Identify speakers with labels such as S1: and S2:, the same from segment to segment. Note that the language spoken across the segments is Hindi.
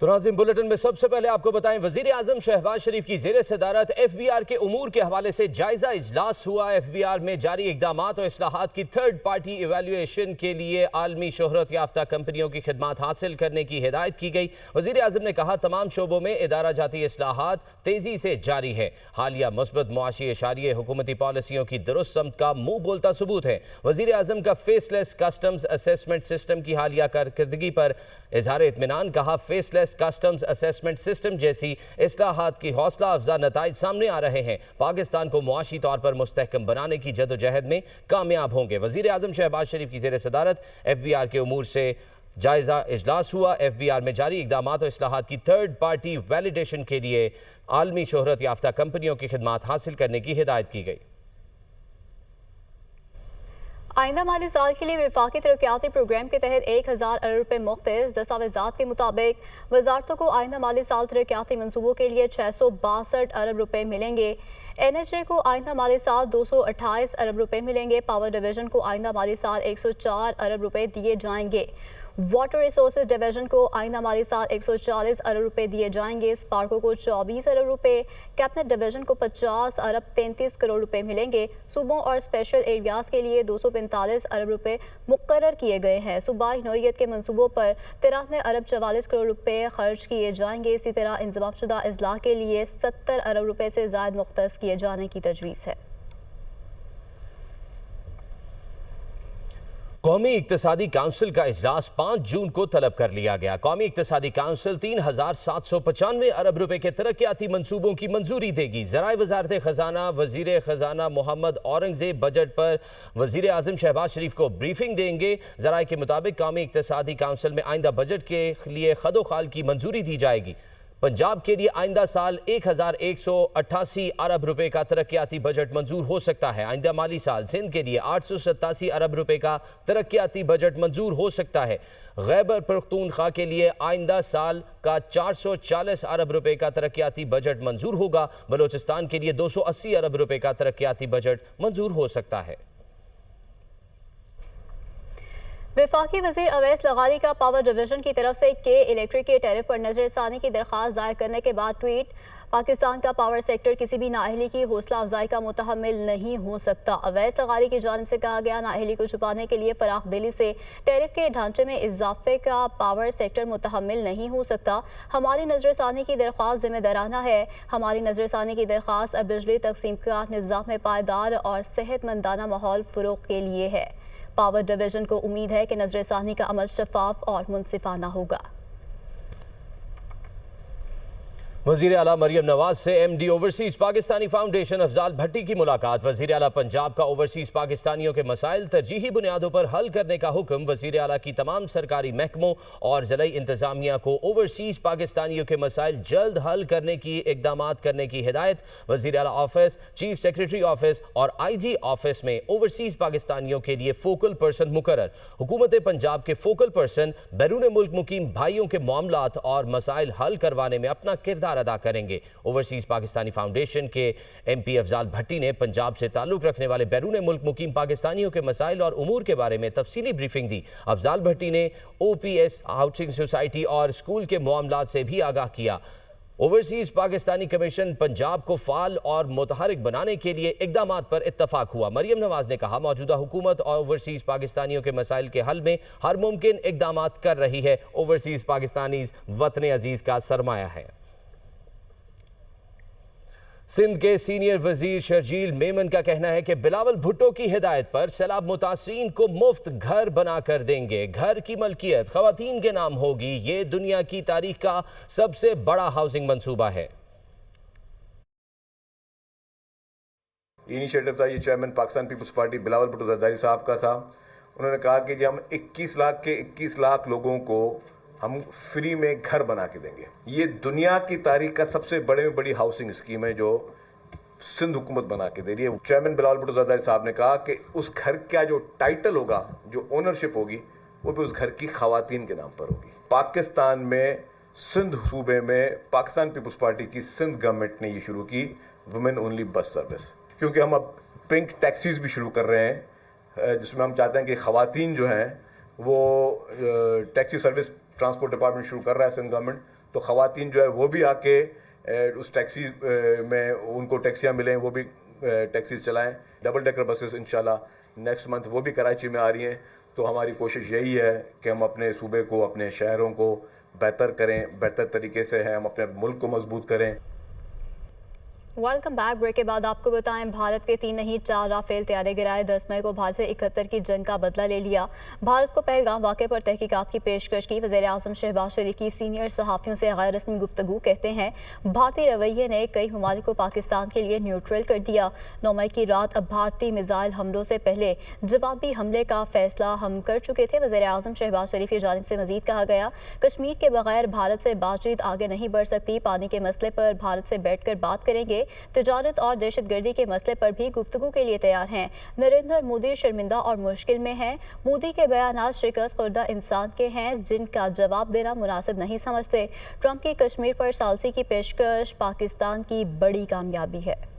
S1: तो नाज़रीन, बुलेटिन में सबसे पहले आपको बताएं, वजीर आजम शहबाज शरीफ की ज़ेर सदारत FBR के उमूर के हवाले से जायजा इजलास हुआ। FBR में जारी इकदाम और इस्लाहात की थर्ड पार्टी इवेल्युएशन के लिए आलमी शोहरत याफ्ता कंपनियों की खिदमात हासिल करने की हिदायत की गई। वजीर आजम ने कहा, तमाम शोबों में इदारा जाती इस्लाहात तेजी से जारी है। हालिया मुस्बत मुआशी इशारिये हुकूमती पॉलिसियों की दुरुस्त समत का मुंह बोलता सबूत है। वजीर आजम का फेसलेस कस्टम्स असेसमेंट सिस्टम की हालिया कारकर्दगी पर इजहार इत्मीनान। कहा, फेसलेस कस्टम्स असेसमेंट सिस्टम जैसी इस्लाहात की हौसला अफजा नताइज सामने आ रहे हैं। पाकिस्तान को मुआशी तौर पर मुस्तहकम बनाने की जदोजहद में कामयाब होंगे। वजीर आजम शहबाज शरीफ की ज़ेर सदारत FBR के उमूर से जायजा इजलास हुआ। FBR में जारी इकदाम और इस्लाहात की थर्ड पार्टी वैलिडेशन के लिए आलमी शोहरत याफ्ता कंपनियों की खिदमात हासिल करने की हिदायत की गई।
S2: आइंदा माली साल के लिए वफाकी तरक्याती प्रोग्राम के तहत 1000 अरब रुपये मुख्तलिफ दस्तावेजात के मुताबिक वजारतों को आइंदा माली साल तरक्याती मनसूबों के लिए 662 अरब रुपये मिलेंगे। NHA को आइंदा माली साल 228 अरब रुपये मिलेंगे। पावर डिवीजन को आइंदा माली साल 104 अरब रुपये दिए जाएंगे। वाटर रिसोर्सेज डिवीजन को आइंदा माली साल 140 अरब रुपये दिए जाएंगे। स्पार्को को 24 अरब रुपये, कैबिनेट डिवीजन को 50 अरब 33 करोड़ रुपए मिलेंगे। सूबों और स्पेशल एरियाज के लिए 245 अरब रुपए मुकर्रर किए गए हैं। सूबाई नौइयत के मनसूबों पर 93 अरब 44 करोड़ रुपए खर्च किए जाएंगे। इसी तरह इंतज़ामशुदा अजला के लिए 70 अरब रुपए से ज़ायद मुख्तस किए जाने की तजवीज़ है।
S1: कौमी इक्तसादी काउंसिल का इजलास 5 जून को तलब कर लिया गया। कौमी इक्तसादी काउंसिल 3795 अरब रुपए के तरक्याती मंसूबों की मंजूरी देगी। ज़राए वज़ारत ख़जाना वज़ीर ख़जाना मोहम्मद औरंगज़ेब बजट पर वज़ीर आज़म शहबाज शरीफ को ब्रीफिंग देंगे। ज़राए के मुताबिक कौमी इक्तसादी काउंसिल में आइंदा बजट के लिए खदोखाल की मंजूरी दी जाएगी। पंजाब के लिए आइंदा साल 1188 अरब रुपए का तरक्याती बजट मंजूर हो सकता है। आइंदा माली साल सिंध के लिए 887 अरब रुपए का तरक्याती बजट मंजूर हो सकता है। खैबर पख्तूनख्वा के लिए आइंदा साल का 440 अरब रुपए का तरक्याती बजट मंजूर होगा। बलोचिस्तान के लिए 280 अरब रुपए का तरक्याती बजट मंजूर हो सकता है।
S2: वफाकी वज़ीर अवैस लगारी का पावर डिवीजन की तरफ से के इलेक्ट्रिक के टैरिफ पर नजरसानी की दरख्वास्त दायर करने के बाद ट्वीट, पाकिस्तान का पावर सेक्टर किसी भी नाअहली की हौसला अफजाई का मुतहम्मिल नहीं हो सकता। अवैस लगारी की जानिब से कहा गया, नाअहली को छुपाने के लिए फराख दिली से टैरिफ के ढांचे में इजाफे का पावर सेक्टर मुतहम्मिल नहीं हो सकता। हमारी नजरसानी की दरख्वास्त जिम्मेदाराना है। हमारी नजरसानी की दरख्वास्त बिजली तकसीम का निज़ाम में पायदार और सेहतमंदाना माहौल फ़रोग़ के लिए है। पावर डिवीजन को उम्मीद है कि नजरसानी का अमल शफाफ और मुनसिफाना होगा।
S1: वज़ीर आला मरियम नवाज से MD overseas Pakistani foundation Afzal Bhatti की मुलाकात। वज़ीर आला पंजाब का ओवरसीज़ पाकिस्तानियों के मसाइल तरजीही बुनियादों पर हल करने का हुक्म। वज़ीर आला की तमाम सरकारी महकमों और ज़िला इंतज़ामिया को ओवरसीज़ पाकिस्तानियों के मसाइल जल्द हल करने की इक़दामात करने की हिदायत। वज़ीर आला ऑफिस, चीफ सेक्रेटरी ऑफिस और IG ऑफिस में ओवरसीज़ पाकिस्तानियों के लिए फोकल पर्सन मुकर्रर। हुकूमत पंजाब के फोकल पर्सन बैरून मुल्क मुकीम भाइयों के मामलात और मसाइल हल करवाने में अपना किरदार अदा करेंगे। ओवरसीज पाकिस्तानी फाउंडेशन के MP अफजाल भट्टी ने पंजाब से ताल्लुक रखने वाले बैरून मुल्क मुकीम पाकिस्तानियों के मसाइल और उमूर के बारे में तफसीली ब्रीफिंग दी। अफजाल भट्टी ने OPS हाउसिंग सोसाइटी और स्कूल के मामलात से भी आगाह किया। ओवरसीज पाकिस्तानी कमीशन पंजाब को फाल और मुतहरिक बनाने के लिए इकदामात पर इत्तफाक हुआ। मरियम नवाज ने कहा, मौजूदा हुकूमत और ओवरसीज पाकिस्तानियों के मसाइल के हल में हर मुमकिन इकदामात कर रही है। ओवरसीज पाकिस्तानी वतन अजीज का सरमाया है। सिंध के सीनियर वजीर शर्जील मेमन का कहना है कि बिलावल भुट्टो की हिदायत पर सैलाब मुतासरीन को मुफ्त घर बना कर देंगे। घर की मलकियत खवातीन के नाम होगी। ये दुनिया की तारीख का सबसे बड़ा हाउसिंग मंसूबा है।
S3: इनिशिएटिव था, ये चेयरमैन पाकिस्तान पीपल्स पार्टी बिलावल भुट्टो जरदारी साहब का था। उन्होंने कहा कि जी हम 21 लाख के 21 लाख लोगों को हम फ्री में घर बना के देंगे। ये दुनिया की तारीख का सबसे बड़े में बड़ी हाउसिंग स्कीम है जो सिंध हुकूमत बना के दे रही है। चेयरमैन बिलावल भुट्टो जरदारी साहब ने कहा कि उस घर का जो टाइटल होगा, जो ओनरशिप होगी, वो भी उस घर की खवातीन के नाम पर होगी। पाकिस्तान में सिंध सूबे में पाकिस्तान पीपल्स पार्टी की सिंध गवर्नमेंट ने ये शुरू की वुमेन ओनली बस सर्विस, क्योंकि हम अब पिंक टैक्सीज भी शुरू कर रहे हैं जिसमें हम चाहते हैं कि खवातीन जो हैं वो टैक्सी सर्विस ट्रांसपोर्ट डिपार्टमेंट शुरू कर रहा है सिंध गवर्नमेंट, तो ख़वातीन जो है वो भी आके उस टैक्सी में उनको टैक्सियाँ मिलें, वो भी टैक्सीज चलाएं। डबल डेकर बसेस इंशाल्लाह नेक्स्ट मंथ वो भी कराची में आ रही हैं। तो हमारी कोशिश यही है कि हम अपने सूबे को, अपने शहरों को बेहतर करें, बेहतर तरीके से है हम अपने मुल्क को मजबूत करें।
S2: Welcome back. ब्रेक के बाद आपको बताएं, भारत के 3 नहीं 4 राफेल तैयारे गिराए। 10 मई को भारत से 71 की जंग का बदला ले लिया। भारत को पहलगाम वाक़े पर तहकीकात की पेशकश की। वज़ीर आज़म शहबाज शरीफ की सीनियर सहाफ़ियों से गैर रस्मी गुफ्तगू। कहते हैं भारतीय रवैये ने कई ममालिक को पाकिस्तान के लिए न्यूट्रल कर दिया। 9 मई की रात अब भारतीय मिसाइल हमलों से पहले जवाबी हमले का फैसला हम कर चुके थे। वज़ीर आज़म शहबाज शरीफ की जानिब से मज़ीद कहा गया, कश्मीर के बगैर भारत से बातचीत आगे नहीं बढ़ सकती। पानी के मसले पर भारत से बैठ कर बात करेंगे। तिजारत और दहशतगर्दी के मसले पर भी गुफ्तगू के लिए तैयार हैं। नरेंद्र मोदी शर्मिंदा और मुश्किल में हैं। मोदी के बयानात शिकस्त खुर्दा इंसान के हैं जिनका जवाब देना मुनासिब नहीं समझते। ट्रंप की कश्मीर पर सालसी की पेशकश पाकिस्तान की बड़ी कामयाबी है।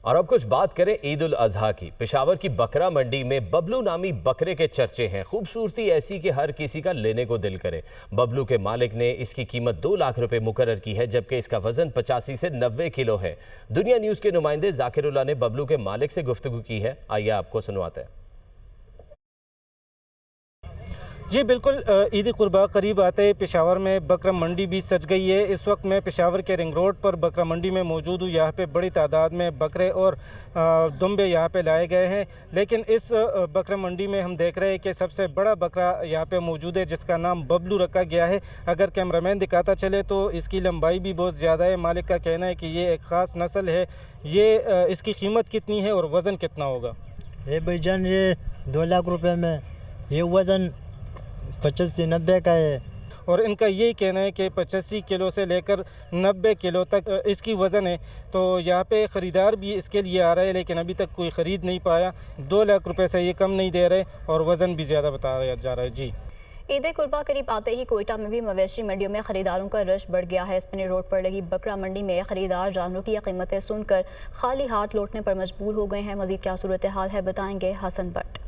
S1: और अब कुछ बात करें ईद उल अजहा की। पेशावर की बकरा मंडी में बबलू नामी बकरे के चर्चे हैं। खूबसूरती ऐसी कि हर किसी का लेने को दिल करे। बबलू के मालिक ने इसकी कीमत 2 लाख रुपए मुकर्रर की है, जबकि इसका वजन 85 से 90 किलो है। दुनिया न्यूज़ के नुमाइंदे जाकिरुल्लाह ने बबलू के मालिक से गुफ्तगू की है। आइए आपको सुनवाते हैं।
S4: जी बिल्कुल, ईद कुर्बा करीब आते ही पेशावर में बकरा मंडी भी सज गई है। इस वक्त मैं पेशावर के रिंग रोड पर बकरा मंडी में मौजूद हूँ। यहाँ पे बड़ी तादाद में बकरे और दुम्बे यहाँ पे लाए गए हैं। लेकिन इस बकरा मंडी में हम देख रहे हैं कि सबसे बड़ा बकरा यहाँ पे मौजूद है, जिसका नाम बबलू रखा गया है। अगर कैमरामैन दिखाता चले तो इसकी लंबाई भी बहुत ज़्यादा है। मालिक का कहना है कि ये एक ख़ास नस्ल है। ये इसकी कीमत कितनी है और वज़न कितना होगा?
S5: ये भाईजान ये 2 लाख रुपए में, ये वज़न 85 से 90 का है।
S4: और इनका यही कहना है कि 85 किलो से लेकर 90 किलो तक इसकी वज़न है। तो यहाँ पे ख़रीदार भी इसके लिए आ रहे हैं, लेकिन अभी तक कोई ख़रीद नहीं पाया। 2 लाख रुपए से ये कम नहीं दे रहे और वज़न भी ज़्यादा बताया जा रहा है। जी,
S2: ईद कुर्बा करीब आते ही कोयटा में भी मवेशी मंडियों में खरीदारों का रश बढ़ गया है। स्पिनी रोड पर लगी बकरा मंडी में खरीदार जानवरों की कीमतें सुनकर खाली हाथ लौटने पर मजबूर हो गए हैं। मजीद क्या सूरत हाल है, बताएंगे हसन भट्ट।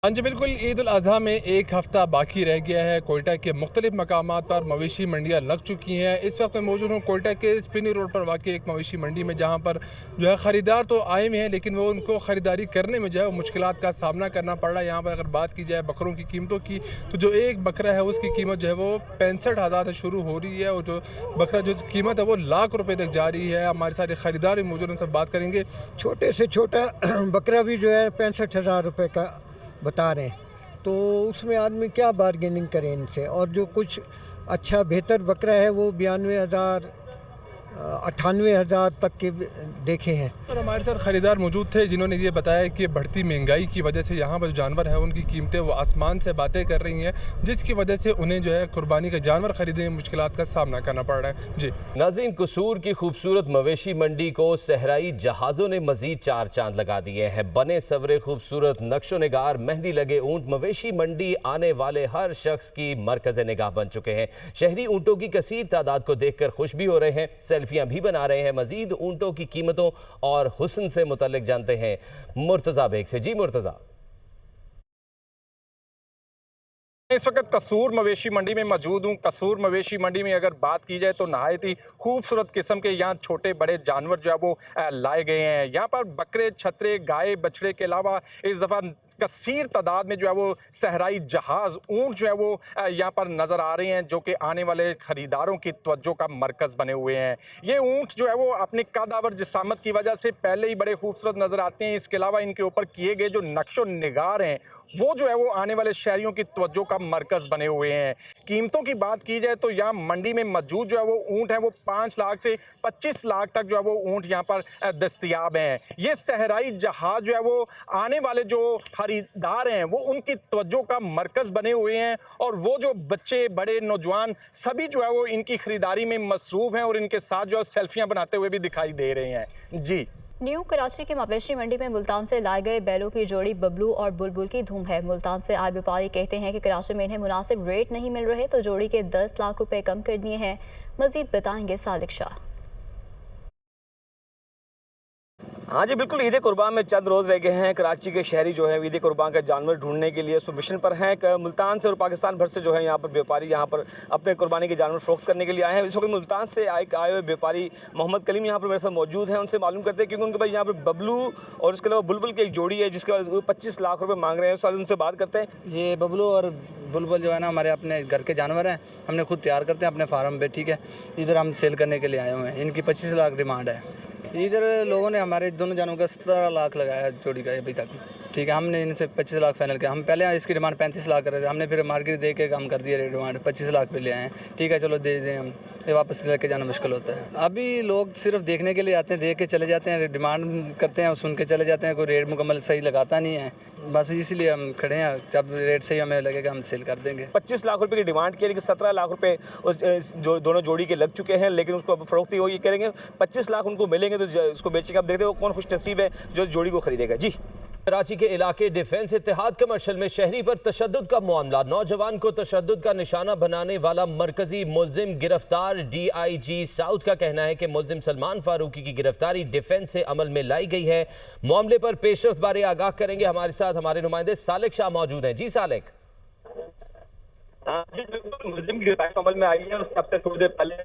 S6: हाँ जी बिल्कुल, ईद उल अज़हा में 1 हफ़्ता बाकी रह गया है। कोयटा के मुख्तलिफ मकामात पर मवेशी मंडियाँ लग चुकी हैं। इस वक्त मैं मौजूद हूँ कोयटा के स्पिनी रोड पर वाक़ई एक मवेशी मंडी में, जहाँ पर जो है ख़रीदार तो आए हुए हैं, लेकिन वो उनको ख़रीदारी करने में जो है मुश्किलात का सामना करना पड़ रहा है। यहाँ पर अगर बात की जाए बकरों की कीमतों की, तो जो एक बकरा है उसकी कीमत जो है वो 65,000 से शुरू हो रही है, और जो बकरा जो कीमत है वो लाख रुपये तक जा रही है। हमारे साथ ख़रीदार भी मौजूद, उनसे बात करेंगे।
S7: छोटे से छोटा बकरा भी जो है 65,000 रुपये का बता रहे हैं, तो उसमें आदमी क्या बार्गेनिंग करे इनसे। और जो कुछ अच्छा बेहतर बकरा है वो 92,000 98,000 तक के देखे हैं।
S6: और हमारे साथ ख़रीदार मौजूद थे जिन्होंने ये बताया कि बढ़ती महंगाई की वजह से यहाँ पर जानवर है उनकी कीमतें वो आसमान से बातें कर रही हैं, जिसकी वजह से उन्हें जो है कुर्बानी का जानवर खरीदने में मुश्किलात का सामना करना पड़ रहा है। जी
S1: नाज़रीन, कसूर की खूबसूरत मवेशी मंडी को सहराई जहाज़ों ने मजीद 4 चांद लगा दिए हैं। बने सवरे खूबसूरत नक्शो निगार मेहंदी लगे ऊँट मवेशी मंडी आने वाले हर शख्स की मरकज़ निगाह बन चुके हैं। शहरी ऊँटों की कसीर तादाद को देख कर खुश भी हो रहे हैं, सेल्फियाँ भी बना रहे हैं। मजीद ऊँटों की कीमतों और हुस्न से मुतल्लिक जानते हैं मुर्तज़ा बेग से। जी मुर्तज़ा।
S8: इस वक्त कसूर मवेशी मंडी में मौजूद हूँ। कसूर मवेशी मंडी में अगर बात की जाए तो नहायत ही खूबसूरत किस्म के यहाँ छोटे बड़े जानवर जो है वो लाए गए हैं। यहाँ पर बकरे, छतरे, गाय, बछड़े के अलावा इस दफ़ा कसीर तादाद में जो है वो सहराई जहाज़ ऊँट जो है वो यहाँ पर नज़र आ रहे हैं, जो कि आने वाले ख़रीदारों की तवज्जो का मरकज़ बने हुए हैं। ये ऊँट जो है वो अपने कदावर जिसामत की वजह से पहले ही बड़े खूबसूरत नज़र आते हैं। इसके अलावा इनके ऊपर किए गए जो नक्शो निगार हैं वो जो है वो आने वाले शहरियों की तवज्जो का मरकज़ बने हुए हैं। कीमतों की बात की जाए तो यहाँ मंडी में मौजूद जो है वो ऊँट है वो 5 लाख से 25 लाख तक जो है वो ऊँट यहाँ पर दस्तयाब हैं। ये सहराई जहाज़ जो है वो आने वाले जो खरीदार हैं वो उनकी तवज्जो का मरकज़ बने हुए हैं, और वो जो बच्चे, बड़े, नौजवान सभी जो है वो इनकी ख़रीदारी में मसरूफ़ हैं और इनके साथ जो है सेल्फियाँ बनाते हुए भी दिखाई दे रहे हैं। जी,
S2: न्यू कराची के मवेशी मंडी में मुल्तान से लाए गए बैलों की जोड़ी बबलू और बुलबुल की धूम है। मुल्तान से आए व्यापारी कहते हैं कि कराची में इन्हें मुनासिब रेट नहीं मिल रहे, तो जोड़ी के 10 लाख रुपए कम कर दिए हैं। मजीद बताएंगे सालिक शाह।
S9: हाँ जी बिल्कुल, ईद कुर्बान में चंद रोज़ रह गए हैं। कराची के शहरी जो है ईद कुर्बान का जानवर ढूंढने के लिए उस पर मिशन पर हैं। मुल्तान से और पाकिस्तान भर से जो है यहाँ पर व्यापारी यहाँ पर अपने कुर्बानी के जानवर फ़रोख्त करने के लिए आए हैं। इस वक्त मुल्तान से आए हुए व्यापारी मोहम्मद कलीम यहाँ पर मेरे साथ मौजूद हैं। उनसे मालूम करते हैं क्योंकि उनके पास यहाँ पर बबलू और उसके अलावा बुलबुल की एक जोड़ी है जिसके बाद 25 लाख रुपये मांग रहे हैं। उस उनसे बात करते हैं।
S10: ये बबलू और बुलबुल जो है ना हमारे अपने घर के जानवर हैं, हमने खुद तैयार करते हैं अपने फार्म पे, ठीक है। इधर हम सेल करने के लिए आए हुए हैं। इनकी 25 लाख डिमांड है। इधर लोगों ने हमारे दोनों जानवरों का 17 लाख लगाया जोड़ी का अभी तक, ठीक है। हमने इनसे 25 लाख फाइनल किया। हम पहले इसकी डिमांड 35 लाख कर रहे थे, हमने फिर मार्केट दे के कम कर दिया डिमांड, 25 लाख पे ले आए हैं, ठीक है। चलो दे दें, हम ये वापस लेके जाना मुश्किल होता है। अभी लोग सिर्फ देखने के लिए आते हैं, देख के चले जाते हैं, डिमांड करते हैं, सुन के चले जाते हैं, कोई रेट मुकम्मल सही लगाता नहीं है। बस इसलिए हम खड़े हैं, जब रेट सही हमें लगेगा हम सेल कर देंगे।
S9: 25 लाख रुपए की डिमांड की, लेकिन 17 लाख रुपए उस दोनों जोड़ी के लग चुके हैं, लेकिन उसको अब फरोख्ती हो, ये करेंगे 25 लाख उनको मिलेंगे तो उसको बेचेंगे। अब देखते हो कौन खुश नसीब है जो जोड़ी को खरीदेगा। जी,
S1: कराची के इलाके डिफेंस इत्तेहाद कमर्शियल में शहरी पर तशद्दुद का मामला। नौजवान को तशद्दुद का निशाना बनाने वाला मरकजी मुलजिम गिरफ्तार। DIG साउथ का कहना है कि मुलजिम सलमान फारूकी की गिरफ्तारी डिफेंस से अमल में लाई गई है। मामले पर पेशरफ्त बारे आगाह करेंगे हमारे साथ हमारे नुमाइंदे सालिक शाह मौजूद हैं। जी सालिक।
S11: जी बिल्कुल, मुलजिम की गिरफ्तारी अमल में आई है। उससे अब तक थोड़ी देर पहले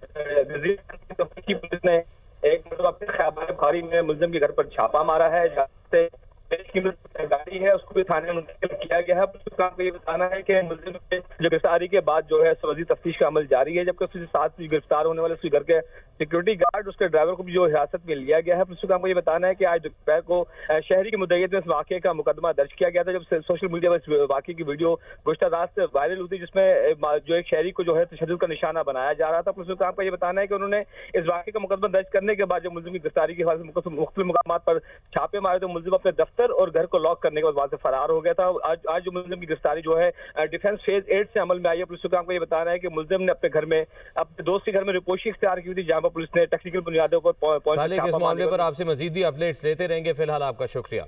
S11: पुलिस ने एक मतलब खैबर बुखारी में मुलजिम के घर पर छापा मारा है, जहाँ से गाड़ी है उसको भी थाने में मुंतकिल किया गया है। पुलिस काम का ये बताना है कि मुलजिम के जो गिरफ्तारी के बाद जो है मज़ीद तफ्तीश का अमल जारी है, जबकि उसके साथ गिरफ्तार होने वाले उसके घर के सिक्योरिटी गार्ड, उसके ड्राइवर को भी जो हिरासत में लिया गया है। पुलिस काम का ये बताना है कि आज दोपहर को शहरी की मुद्दईयत में इस वाक़े का मुकदमा दर्ज किया गया था, जब सोशल मीडिया पर इस वाक़े की वीडियो गुज़श्ता रात से वायरल हुई थी, जिसमें जो एक शहरी को जो है तशद्दुद का निशाना बनाया जा रहा था। पुलिस काम का ये बताना है कि उन्होंने इस वाक़े का मुकदमा दर्ज करने के बाद जब मुलजिम की गिरफ्तारी के हवाले से मुख्तलिफ मुकामात पर छापे मारे तो मुलजिम अपने दफ्तर और घर को लॉक करने के बाद वहां से फरार हो गया था। आज जो मुलजिम की गिरफ्तारी जो है डिफेंस फेज 8 से अमल में आई है। पुलिस काम को ये बताना है कि मुलजिम ने अपने घर में अपने दोस्त के घर में रिपोर्ट इख्तियार की थी, जहां पर पुलिस ने टेक्निकल बुनियादों पर
S1: इस मामले पर आपसे मजीद भी अपडेट्स लेते रहेंगे। फिलहाल आपका शुक्रिया।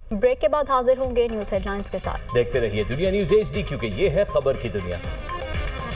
S2: ब्रेक के बाद हाजिर होंगे न्यूज हेडलाइंस के साथ।
S1: देखते रहिए दुनिया न्यूज HD, क्योंकि ये है खबर की दुनिया।